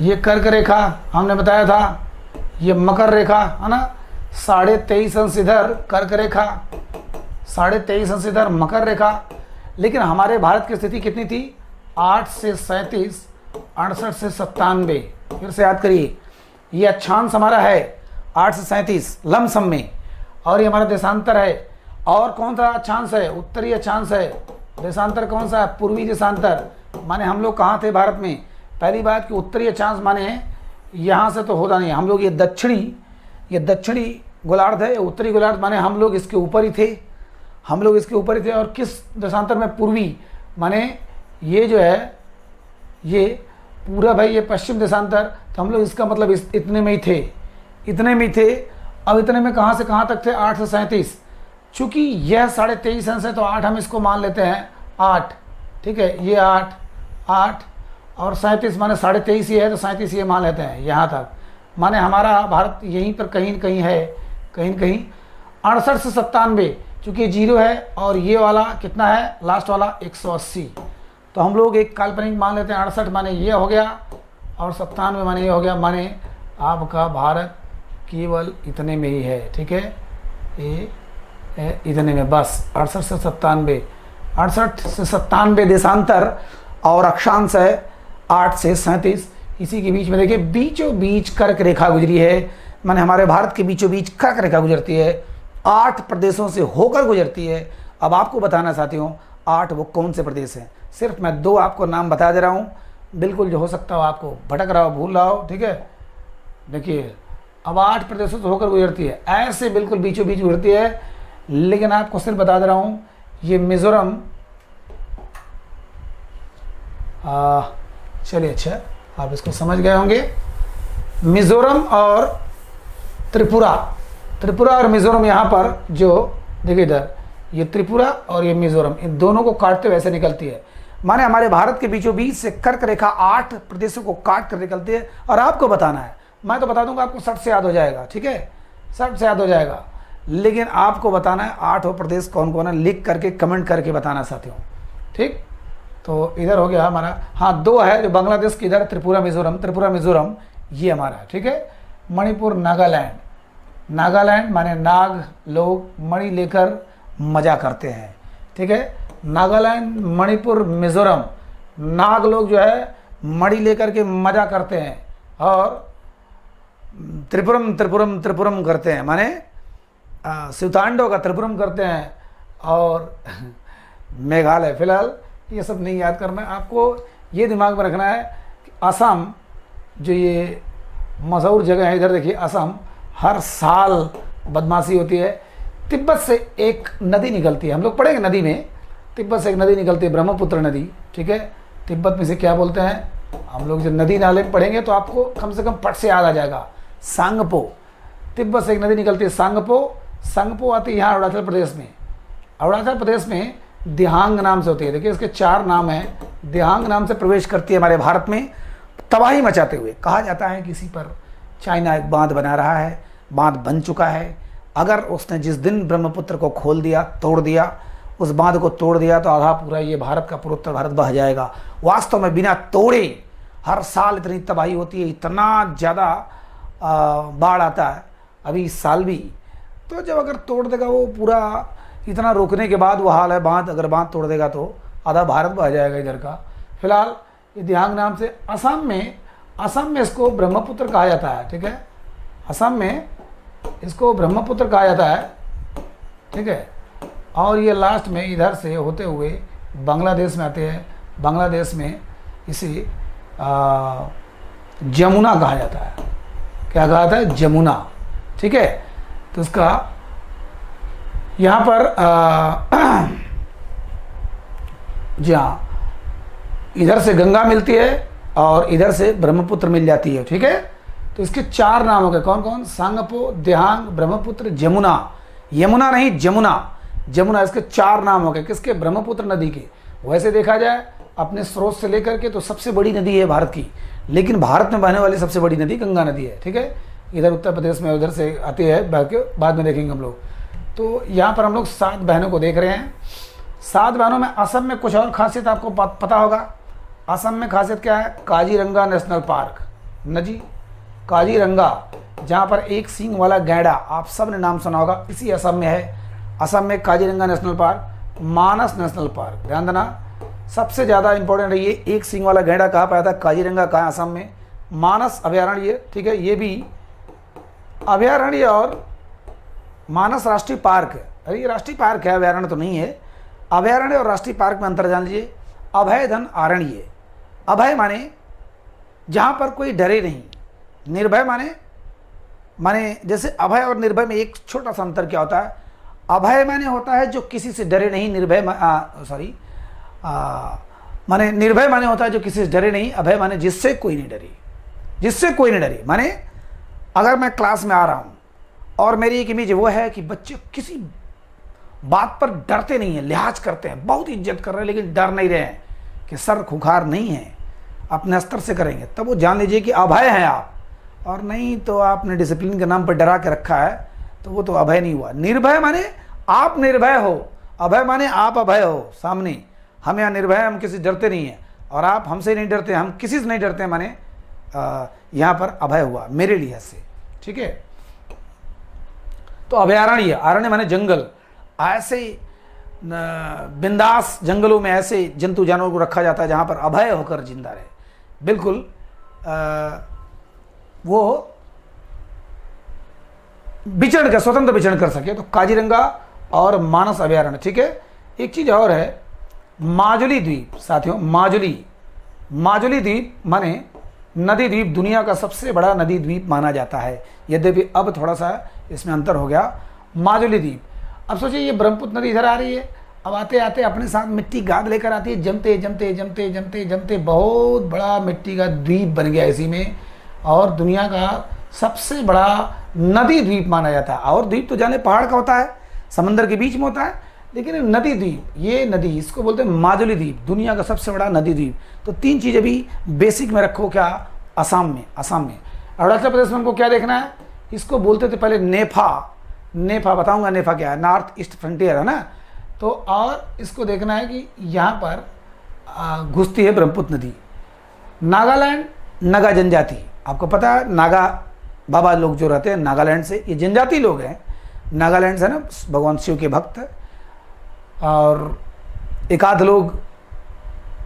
ये कर्क रेखा हमने बताया था, ये मकर रेखा है ना, 23.5 अंश इधर कर्क रेखा, 23.5 अंश इधर मकर रेखा। लेकिन हमारे भारत की स्थिति कितनी थी? 8 से 37, 68 से 97। फिर से याद करिए, ये अक्षांश हमारा है 8 से 37 लमसम में, और ये हमारा देशांतर है। और कौन सा अक्षांश है? उत्तरी अक्षांश है। देशांतर कौन सा है? पूर्वी देशांतर। माने हम लोग कहाँ थे भारत में? पहली बात कि उत्तरी अक्षांश माने यहाँ से तो होता नहीं, हम लोग ये दक्षिणी गोलार्ध है, उत्तरी गोलार्ध माने हम लोग इसके ऊपर ही थे, हम लोग इसके ऊपर ही थे। और किस देशांतर में? पूर्वी, माने ये जो है ये पूरा भाई ये पश्चिम देशांतर, तो हम लोग इसका मतलब इतने में ही थे, इतने में ही थे। अब इतने में कहाँ से कहाँ तक थे? 8 से 37। चूँकि यह 23.5 अंश है तो 8 हम इसको मान लेते हैं 8, ठीक है, ये 8 और 37 माने 23.5 ही है, तो 37 ये मान लेते हैं यहाँ तक। माने हमारा भारत यहीं पर कहीं कहीं है, कहीं कहीं 68 से 97, चूँकि 0 है और ये वाला कितना है लास्ट वाला 180, तो हम लोग एक काल्पनिक मान लेते हैं। 68 माने ये हो गया और 97 माने ये हो गया, माने आपका भारत केवल इतने में ही है, ठीक है, ये इतने में बस 68 से 97, 68 से 97 देशांतर और अक्षांश है 8 से 37। इसी के बीच में देखिए बीचों बीच कर्क रेखा गुजरी है, माने हमारे भारत के बीचों बीच कर्क रेखा गुजरती है, 8 प्रदेशों से होकर गुजरती है। अब आपको बताना चाहती हूँ 8 वो कौन से प्रदेश हैं। सिर्फ मैं 2 आपको नाम बता दे रहा हूँ, बिल्कुल जो हो सकता हो आपको भटक रहा हो, भूल रहा हो, ठीक है। देखिए अब 8 प्रदेशों से होकर गुजरती है, ऐसे बिल्कुल बीचों बीच गुजरती है, लेकिन आपको सिर्फ बता दे रहा हूँ ये मिजोरम, चलिए अच्छा आप इसको समझ गए होंगे। मिजोरम और त्रिपुरा, त्रिपुरा और मिजोरम यहाँ पर जो देखिए इधर ये त्रिपुरा और ये मिजोरम, इन दोनों को काटते हुए ऐसे निकलती है। माने हमारे भारत के बीचों बीच से कर्क रेखा 8 प्रदेशों को काट कर निकलती है। और आपको बताना है, मैं तो बता दूंगा आपको 60 से याद हो जाएगा, ठीक है, 60 से याद हो जाएगा, लेकिन आपको बताना है 8 प्रदेश कौन कौन है, लिख करके कमेंट करके बताना चाहती हूँ, ठीक। तो इधर हो गया हमारा, हाँ 2 है जो बांग्लादेश की इधर त्रिपुरा मिजोरम, त्रिपुरा मिजोरम ये हमारा है, ठीक है। मणिपुर नागालैंड, नागालैंड माने नाग लोग मणि लेकर मजा करते हैं, ठीक है। नागालैंड, मणिपुर, मिजोरम, नाग लोग जो है मणि लेकर के मजा करते हैं और त्रिपुरम त्रिपुरम त्रिपुरम करते हैं, माने शिवतांडव का त्रिपुरम करते हैं। और मेघालय, फिलहाल ये सब नहीं याद करना है आपको, ये दिमाग में रखना है कि असम जो ये मशहूर जगह है, इधर देखिए असम, हर साल बदमाशी होती है। तिब्बत से एक नदी निकलती है, हम लोग पढ़ेंगे नदी में, तिब्बत से एक नदी निकलती है ब्रह्मपुत्र नदी, ठीक है। तिब्बत में से क्या बोलते हैं हम लोग, जब नदी नाले में पढ़ेंगे तो आपको कम से कम पट से याद आ जाएगा, सांगपो। तिब्बत से एक नदी निकलती है सांगपो, सांगपो आती है यहाँ अरुणाचल प्रदेश में। अरुणाचल प्रदेश में दिहांग नाम से होती है, देखिए इसके 4 नाम हैं, दिहांग नाम से प्रवेश करती है हमारे भारत में तबाही मचाते हुए। कहा जाता है किसी पर चाइना एक बांध बना रहा है, बांध बन चुका है, अगर उसने जिस दिन ब्रह्मपुत्र को खोल दिया, तोड़ दिया, उस बांध को तोड़ दिया तो आधा पूरा ये भारत का पूर्वोत्तर भारत बह जाएगा। वास्तव में बिना तोड़े हर साल इतनी तबाही होती है, इतना ज़्यादा बाढ़ आता है, अभी इस साल भी। तो जब अगर तोड़ देगा वो पूरा, इतना रोकने के बाद वो हाल है, बांध अगर बांध तोड़ देगा तो आधा भारत बह जाएगा इधर का। फिलहाल ये दिहांग नाम से असम में इसको ब्रह्मपुत्र कहा जाता है, ठीक है। असम में इसको ब्रह्मपुत्र कहा जाता है, ठीक है। और ये लास्ट में इधर से होते हुए बांग्लादेश में आते हैं, बांग्लादेश में इसे जमुना कहा जाता है। क्या कहा जाता है? जमुना, ठीक है। तो इसका यहाँ पर जी हाँ, इधर से गंगा मिलती है और इधर से ब्रह्मपुत्र मिल जाती है, ठीक है। तो इसके 4 नाम हो गए, कौन कौन? सांगपो, दिहांग, ब्रह्मपुत्र, जमुना। यमुना नहीं, जमुना, जमुना, इसके 4 नाम हो गए, किसके? ब्रह्मपुत्र नदी के। वैसे देखा जाए अपने स्रोत से लेकर के तो सबसे बड़ी नदी है भारत की, लेकिन भारत में बहने वाली सबसे बड़ी नदी गंगा नदी है, ठीक है। इधर उत्तर प्रदेश में उधर से आती है, बाद में देखेंगे हम लोग। तो यहाँ पर हम लोग 7 बहनों को देख रहे हैं। 7 बहनों में असम में कुछ और खासियत आपको पता होगा। असम में खासियत क्या है? काजीरंगा नेशनल पार्क, नजी काजीरंगा, जहाँ पर एक सींग वाला गैंडा, आप सब ने नाम सुना होगा, इसी असम में है। असम में काजीरंगा नेशनल पार्क, मानस नेशनल पार्क, ध्यान देना सबसे ज़्यादा इंपॉर्टेंट है ये। एक सींग वाला गैंडा कहाँ पाया था? काजीरंगा कहाँ? असम में। मानस अभयारण्य, ठीक है, ये भी अभयारण्य और मानस राष्ट्रीय पार्क है। अरे ये राष्ट्रीय पार्क है, अभयारण्य तो नहीं है। अभयारण्य और राष्ट्रीय पार्क में अंतर जान लीजिए। अभय धन आरण्य, अभय माने जहाँ पर कोई डरे नहीं, निर्भय माने जैसे अभय और निर्भय में एक छोटा सा अंतर क्या होता है? अभय माने होता है जो किसी से डरे नहीं, निर्भय माने निर्भय माने होता है जो किसी से डरे नहीं, अभय माने जिससे कोई नहीं डरे, जिससे कोई नहीं डरे। माने अगर मैं क्लास में आ रहा हूँ और मेरी एक इमेज वो है कि बच्चे किसी बात पर डरते नहीं हैं, लिहाज करते हैं, बहुत इज्जत कर रहे हैं, लेकिन डर नहीं रहे हैं कि सर खुखार नहीं है, अपने स्तर से करेंगे, तब वो जान लीजिए कि अभय हैं आप। और नहीं तो आपने डिसिप्लिन के नाम पर डरा के रखा है, तो वो तो अभय नहीं हुआ। निर्भय माने आप निर्भय हो, अभय माने आप अभय हो सामने। हम यहाँ निर्भय, हम किसी से डरते नहीं हैं, और आप हमसे नहीं डरते, हम किसी से नहीं डरते, माने यहाँ पर अभय हुआ मेरे लिए से। ठीक है, तो अभयारण्य, अरण्य माने जंगल, ऐसे बिंदास जंगलों में ऐसे जंतु जानवरों को रखा जाता है जहाँ पर अभय होकर जिंदा रहे, बिल्कुल वो विचरण कर, स्वतंत्र विचरण कर सके। तो काजीरंगा और मानस अभयारण्य। ठीक है, एक चीज और है, माजुली द्वीप साथियों, माजुली द्वीप माने नदी द्वीप, दुनिया का सबसे बड़ा नदी द्वीप माना जाता है, यद्यपि अब थोड़ा सा इसमें अंतर हो गया। माजुली द्वीप, अब सोचिए ये ब्रह्मपुत्र नदी इधर आ रही है, अब आते आते अपने साथ मिट्टी गाद लेकर आती है, जमते जमते जमते जमते जमते बहुत बड़ा मिट्टी का द्वीप बन गया इसी में, और दुनिया का सबसे बड़ा नदी द्वीप माना जाता है। और द्वीप तो जाने पहाड़ का होता है, समंदर के बीच में होता है, लेकिन नदी द्वीप, ये नदी, इसको बोलते हैं माजुली द्वीप, दुनिया का सबसे बड़ा नदी द्वीप। तो तीन चीज़ें भी बेसिक में रखो, क्या, असम में। अरुणाचल प्रदेश में हमको क्या देखना है, इसको बोलते थे पहले नेफा, बताऊंगा नेफा क्या है, नॉर्थ ईस्ट फ्रंटियर है ना। तो और इसको देखना है कि यहाँ पर घुसती है ब्रह्मपुत्र नदी। नागालैंड, नागा जनजाति, आपको पता है नागा बाबा लोग जो रहते हैं नागालैंड से, ये जनजाति लोग हैं, नागालैंड से ना, भगवान शिव के भक्त। और एक आध लोग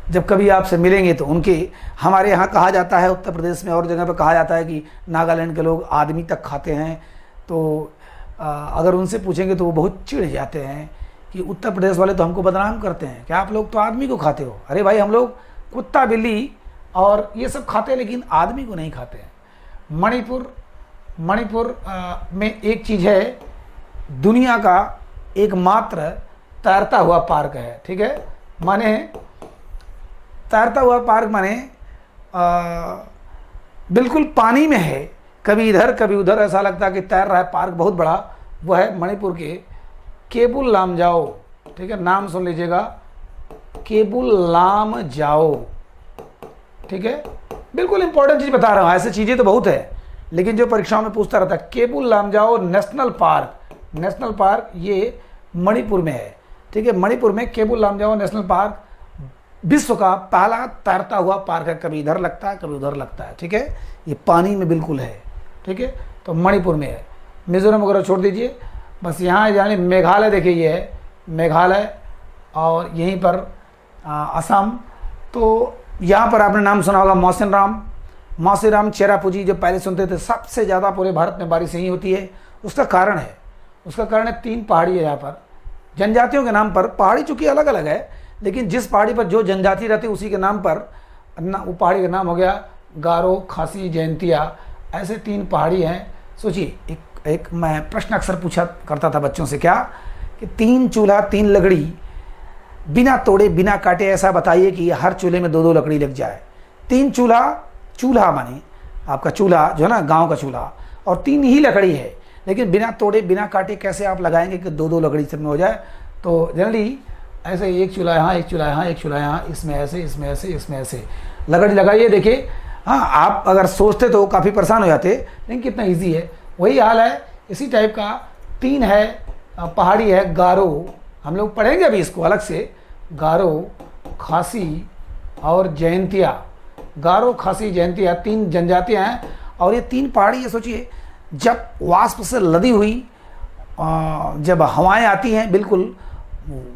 जब कभी आपसे मिलेंगे तो उनके, हमारे यहाँ कहा जाता है, उत्तर प्रदेश में और जगह पर कहा जाता है कि नागालैंड के लोग आदमी तक खाते हैं। तो अगर उनसे पूछेंगे तो वो बहुत चिढ़ जाते हैं कि उत्तर प्रदेश वाले तो हमको बदनाम करते हैं कि आप लोग तो आदमी को खाते हो। अरे भाई, हम लोग कुत्ता बिल्ली और ये सब खाते हैं, लेकिन आदमी को नहीं खाते हैं। मणिपुर में एक चीज़ है, दुनिया का एकमात्र तैरता हुआ पार्क है। ठीक है, माने तैरता हुआ पार्क माने बिल्कुल पानी में है, कभी इधर कभी उधर, ऐसा लगता है कि तैर रहा है, पार्क बहुत बड़ा। वो है मणिपुर के केबुल लामजाओ। ठीक है, नाम सुन लीजिएगा, केबुल लामजाओ। ठीक है, बिल्कुल इंपॉर्टेंट चीज़ बता रहा हूँ, ऐसे चीज़ें तो बहुत है, लेकिन जो परीक्षाओं में पूछता रहता है, केबुल लामजाओ नेशनल पार्क, ये मणिपुर में है। ठीक है, मणिपुर में केबुल लामजाओ नेशनल पार्क विश्व का पहला तैरता हुआ पार्क है, कभी इधर लगता है कभी उधर लगता है। ठीक है, ये पानी में बिल्कुल है। ठीक है, तो मणिपुर में है। मिजोरम वगैरह छोड़ दीजिए, बस यहाँ यानी मेघालय, देखिए ये है मेघालय, और यहीं पर असम। तो यहाँ पर आपने नाम सुना होगा मौसीनराम चेरापूंजी, जो पहले सुनते थे, सबसे ज़्यादा पूरे भारत में बारिश यहीं होती है। उसका कारण है 3 पहाड़ी है यहाँ पर, जनजातियों के नाम पर। पहाड़ी चूँकि अलग अलग है, लेकिन जिस पहाड़ी पर जो जनजाति रहती है उसी के नाम पर वो पहाड़ी का नाम हो गया गारो, खासी, जयंतिया, ऐसे 3 पहाड़ी हैं। सोचिए, एक मैं प्रश्न अक्सर पूछा करता था बच्चों से, क्या कि 3 चूल्हा 3 लकड़ी बिना तोड़े बिना काटे, ऐसा बताइए कि हर चूल्हे में 2-2 लकड़ी लग जाए। 3 चूल्हा माने आपका चूल्हा जो है ना, गांव का चूल्हा, और 3 ही लकड़ी है, लेकिन बिना तोड़े बिना काटे कैसे आप लगाएंगे कि 2-2 लकड़ी सब में हो जाए। तो जनरली ऐसे एक चूल्हा यहाँ, एक चूल्हा यहाँ, एक चूल्हा यहाँ, इसमें ऐसे, इसमें ऐसे, इसमें ऐसे लकड़ी लगाइए। देखिए, हाँ, आप अगर सोचते तो काफ़ी परेशान हो जाते, लेकिन कितना इजी है। वही हाल है, इसी टाइप का 3 है पहाड़ी है, गारो, हम लोग पढ़ेंगे अभी इसको अलग से, गारो, खासी और जयंतिया। गारो, खासी, जयंतिया 3 जनजातियाँ हैं, और ये 3 पहाड़ी है। सोचिए, जब वाष्प से लदी हुई जब हवाएं आती हैं, बिल्कुल,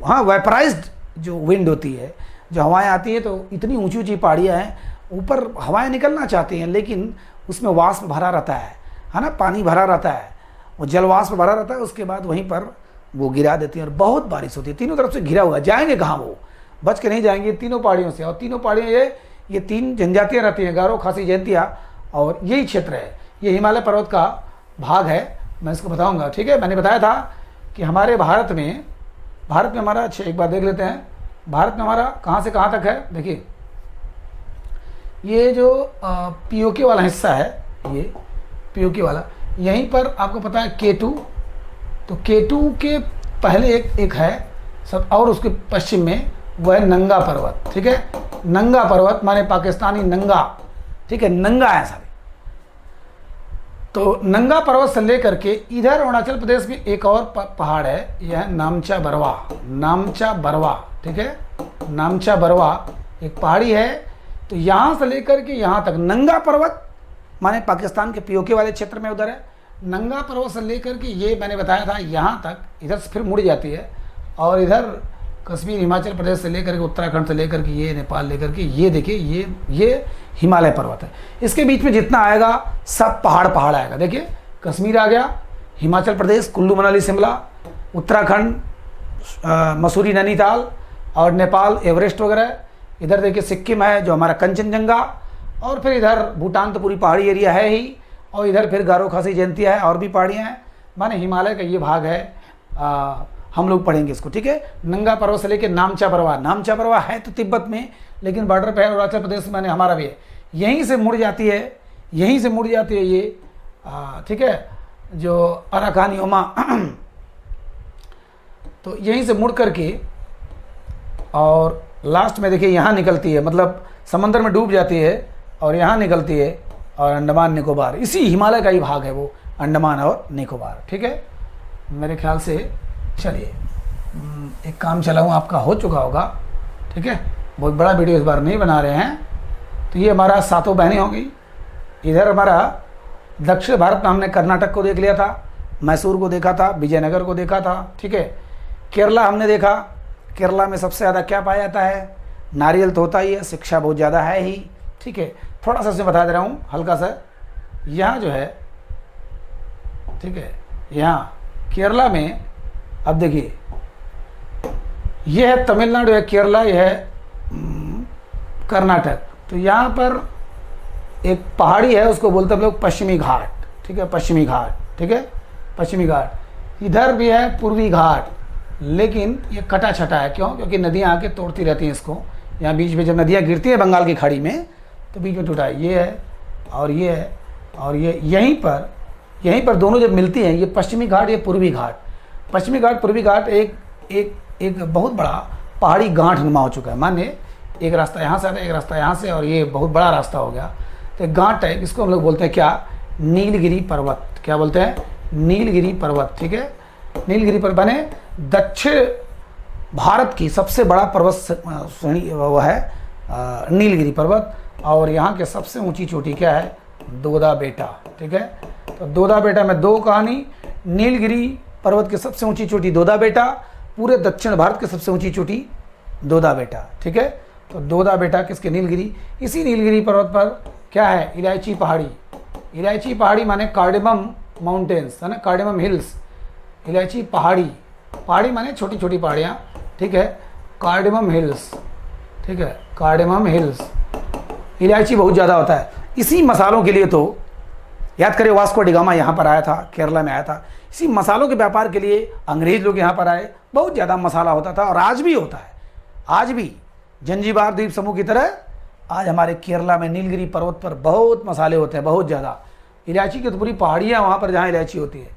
हाँ, वेपराइज्ड जो विंड होती है, जो हवाएं आती हैं, तो इतनी ऊंची ऊंची पहाड़ियाँ हैं, ऊपर हवाएं निकलना चाहती हैं, लेकिन उसमें वाष्प भरा रहता है ना, पानी भरा रहता है, वो जलवाष्प भरा रहता है, उसके बाद वहीं पर वो गिरा देती हैं और बहुत बारिश होती है। तीनों तरफ से घिरा हुआ, जाएंगे कहाँ, वो बच के नहीं जाएंगे तीनों पहाड़ियों से। और तीनों पहाड़ियाँ ये 3 जनजातियाँ रहती हैं, गारो, खासी, जयंतिया, और यही क्षेत्र है, ये हिमालय पर्वत का भाग है। मैं इसको बताऊँगा। ठीक है, मैंने बताया था कि हमारे भारत में हमारा, अच्छा एक बार देख लेते हैं, भारत में हमारा कहाँ से कहाँ तक है, देखिए ये जो पीओके वाला हिस्सा है, ये पीओके वाला, यहीं पर आपको पता है K2, तो K2 के पहले एक है सब, और उसके पश्चिम में वो है नंगा पर्वत, ठीक है। नंगा पर्वत माने पाकिस्तानी नंगा, ठीक है, नंगा है सारे। तो नंगा पर्वत से लेकर के इधर अरुणाचल प्रदेश में एक और पहाड़ है, यह है नामचा बरवा, नामचा बरवा, ठीक है, नामचा बरवा एक पहाड़ी है। तो यहाँ से लेकर के यहाँ तक नंगा पर्वत माने पाकिस्तान के पीओके वाले क्षेत्र में उधर है। नंगा पर्वत से लेकर के ये मैंने बताया था यहाँ तक, इधर से फिर मुड़ जाती है और इधर कश्मीर हिमाचल प्रदेश से लेकर के उत्तराखंड से लेकर के ये नेपाल लेकर के ये देखिए ये हिमालय पर्वत है। इसके बीच में जितना आएगा सब पहाड़ आएगा। देखिए कश्मीर आ गया, हिमाचल प्रदेश कुल्लू मनाली शिमला, उत्तराखंड मसूरी नैनीताल और नेपाल एवरेस्ट वगैरह। इधर देखिए सिक्किम है जो हमारा कंचनजंगा, और फिर इधर भूटान तो पूरी पहाड़ी एरिया है ही, और इधर फिर गारो खासी जयंतिया है और भी पहाड़ियाँ हैं, माने हिमालय का ये भाग है। हम लोग पढ़ेंगे इसको, ठीक है। नंगा पर्वत से लेके नामचा बरवा, नामचा बरवा है तो तिब्बत में, लेकिन बॉर्डर पे है अरुणाचल प्रदेश में, हमारा भी है। यहीं से मुड़ जाती है, यहीं से मुड़ जाती है ये, ठीक है, जो अराकान योमा तो यहीं से मुड़ करके और लास्ट में देखिए यहाँ निकलती है, मतलब समंदर में डूब जाती है और यहाँ निकलती है, और अंडमान निकोबार, इसी हिमालय का ही भाग है वो, अंडमान और निकोबार, ठीक है। मेरे ख्याल से चलिए एक काम चलाऊँ आपका हो चुका होगा, ठीक है। बहुत बड़ा वीडियो इस बार नहीं बना रहे हैं। तो ये हमारा सातों बहनें होंगी। इधर हमारा दक्षिण भारत में हमने कर्नाटक को देख लिया था, मैसूर को देखा था, विजयनगर को देखा था, ठीक है। केरला हमने देखा, केरला में सबसे ज़्यादा क्या पाया जाता है, नारियल तो होता ही है, शिक्षा बहुत ज़्यादा है ही, ठीक है। थोड़ा सा इसमें बता दे रहा हूँ हल्का सा, यहाँ जो है, ठीक है, यहाँ केरला में अब देखिए ये है तमिलनाडु, है केरला, ये है कर्नाटक। तो यहाँ पर एक पहाड़ी है, उसको बोलते हैं लोग पश्चिमी घाट, ठीक है, पश्चिमी घाट, ठीक है, पश्चिमी घाट। इधर भी है पूर्वी घाट, लेकिन ये कटा छटा है, क्यों? क्योंकि नदियाँ आके तोड़ती रहती हैं इसको। यहाँ बीच में जब नदियाँ गिरती हैं बंगाल की खाड़ी में तो बीच में टूटा है, ये है और ये है, और ये यहीं पर दोनों जब मिलती हैं, ये पश्चिमी घाट, ये पूर्वी घाट। पश्चिमी घाट पूर्वी घाट एक बहुत बड़ा पहाड़ी गांठ नुमा हो चुका है, माने एक रास्ता यहाँ से आता है, एक रास्ता यहाँ से, और ये बहुत बड़ा रास्ता हो गया। तो गांठ टाइप, इसको हम लोग बोलते हैं क्या, नीलगिरी पर्वत। क्या बोलते हैं? नीलगिरी पर्वत, ठीक है। नीलगिरी पर्वत बने दक्षिण भारत की सबसे बड़ा पर्वत श्रेणी वो है नीलगिरी पर्वत। और यहाँ के सबसे ऊंची चोटी क्या है? दोदा बेटा, ठीक है। तो दोदा बेटा में दो कहानी, नीलगिरी पर्वत की सबसे ऊंची चोटी दोदा बेटा, पूरे दक्षिण भारत की सबसे ऊंची चोटी दोदा बेटा, ठीक है। तो दोदा बेटा किसके? नीलगिरी। इसी नीलगिरी पर्वत पर क्या है? इलायची पहाड़ी। इलायची पहाड़ी माने कार्डेमम माउंटेन्स, है ना, कार्डेमम हिल्स। इलायची पहाड़ी, पहाड़ी माने छोटी छोटी पहाड़ियाँ, ठीक है। कार्डेमम हिल्स, ठीक है, कार्डेमम हिल्स। इलायची बहुत ज़्यादा होता है। इसी मसालों के लिए तो याद करिए वास्को डिगामा यहाँ पर आया था, केरला में आया था। इसी मसालों के व्यापार के लिए अंग्रेज लोग यहाँ पर आए। बहुत ज़्यादा मसाला होता था और आज भी होता है। आज भी जंजीबार द्वीप समूह की तरह आज हमारे केरला में नीलगिरी पर्वत पर बहुत मसाले होते हैं, बहुत ज़्यादा। इलायची की तो पूरी पहाड़ियाँ वहाँ पर जहाँ इलायची होती है।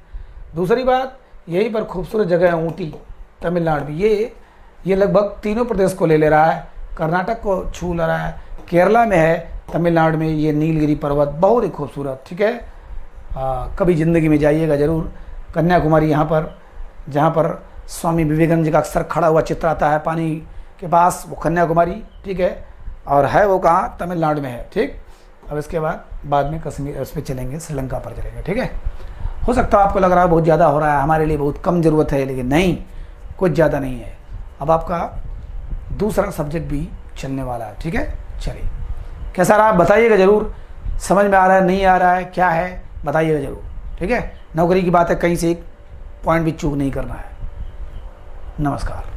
दूसरी बात, यहीं पर खूबसूरत जगह है ऊटी, तमिलनाडु भी। ये लगभग तीनों प्रदेश को ले रहा है, कर्नाटक को छू ले रहा है, केरला में है, तमिलनाडु में ये नीलगिरी पर्वत बहुत ही खूबसूरत, ठीक है। कभी ज़िंदगी में जाइएगा ज़रूर। कन्याकुमारी यहाँ पर, जहाँ पर स्वामी विवेकानंद जी का अक्सर खड़ा हुआ चित्र आता है पानी के पास, वो कन्याकुमारी, ठीक है। और है वो कहाँ? तमिलनाडु में है, ठीक। अब इसके बाद में कश्मीर, उस पर चलेंगे, श्रीलंका पर चलेंगे, ठीक है। हो सकता है आपको लग रहा है बहुत ज़्यादा हो रहा है, हमारे लिए बहुत कम ज़रूरत है, लेकिन नहीं, कुछ ज़्यादा नहीं है। अब आपका दूसरा सब्जेक्ट भी चलने वाला है, ठीक है। चलिए, कैसा रहा बताइएगा ज़रूर। समझ में आ रहा है, नहीं आ रहा है, क्या है, बताइएगा ज़रूर, ठीक है। नौकरी की बात है, कहीं से एक पॉइंट भी चूक नहीं करना है। नमस्कार।